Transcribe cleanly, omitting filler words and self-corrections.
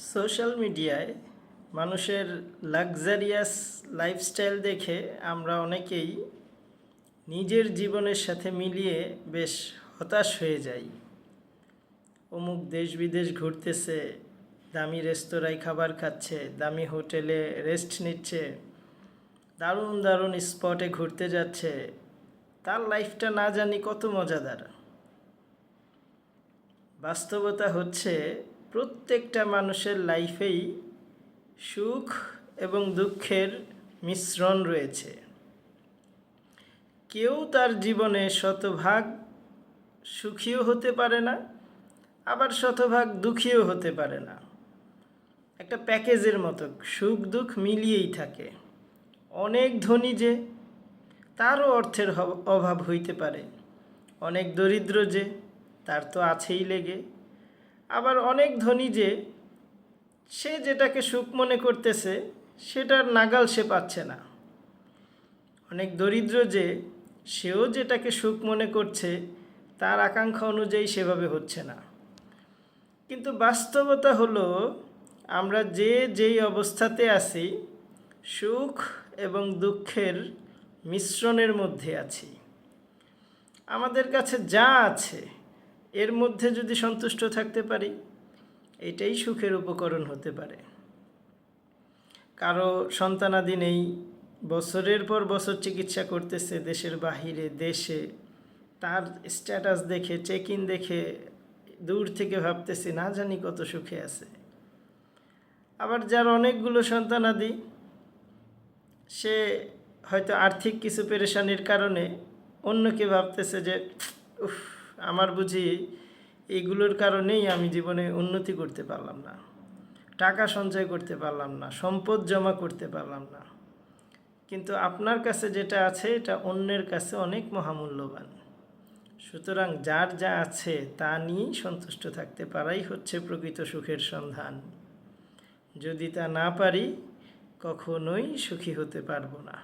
Social মিডিয়ায় মানুষের luxurious lifestyle দেখে আমরা অনেকেই নিজের জীবনের সাথে মিলিয়ে বেশ হতাশ হয়ে যাই। অমুক দেশ বিদেশ ঘুরতেছে, দামি রেস্তোরাঁয় খাবার খাচ্ছে, দামি হোটেলে রেস্ট নিচ্ছে, দারুণ দারুণ স্পটে ঘুরতে যাচ্ছে, তার লাইফটা না জানি কত মজাদার। বাস্তবতা হচ্ছে প্রত্যেকটা মানুষের লাইফেই সুখ এবং দুঃখের মিশ্রণ রয়েছে। কেউ তার জীবনে শতভাগ সুখীও হতে পারে না, আবার শতভাগ দুঃখীও হতে পারে না। একটা প্যাকেজের মতো সুখ দুঃখ মিলিয়েই থাকে। অনেক ধনী যে, তারও অর্থের অভাব হইতে পারে। অনেক দরিদ্র যে, তার তো আছেই লেগে। আবার অনেক ধনী যে, সে যেটাকে সুখ মনে করতেছে সেটার নাগাল সে পাচ্ছে না। অনেক দরিদ্র যে, সেও যেটাকে সুখ মনে করছে তার আকাঙ্ক্ষা অনুযায়ী সেভাবে হচ্ছে না। কিন্তু বাস্তবতা হলো আমরা যেই অবস্থাতে আছি, সুখ এবং দুঃখের মিশ্রণের মধ্যে আছি। আমাদের কাছে যা আছে এর মধ্যে যদি সন্তুষ্ট থাকতে পারি, এটাই সুখের উপকরণ হতে পারে। কারো সন্তানাদি নেই, বছরের পর বছর চিকিৎসা করতেছে দেশের বাহিরে দেশে, তার স্ট্যাটাস দেখে চেক ইন দেখে দূর থেকে ভাবতেছি না জানি কত সুখে আছে। আবার যার অনেকগুলো সন্তানাদি, সে হয়তো আর্থিক কিছু পেরেশানির কারণে অন্যকে ভাবতেছে যে উফ, আমার বুঝি এইগুলোর কারণেই আমি জীবনে উন্নতি করতে পারলাম না, টাকা সঞ্চয় করতে পারলাম না, সম্পদ জমা করতে পারলাম না। কিন্তু আপনার কাছে যেটা আছে এটা অন্যের কাছে অনেক মহামূল্যবান। সুতরাং যার যা আছে তা নিয়েই সন্তুষ্ট থাকতে পারাই হচ্ছে প্রকৃত সুখের সন্ধান। যদি তা না পারি, কখনোই সুখী হতে পারবো না।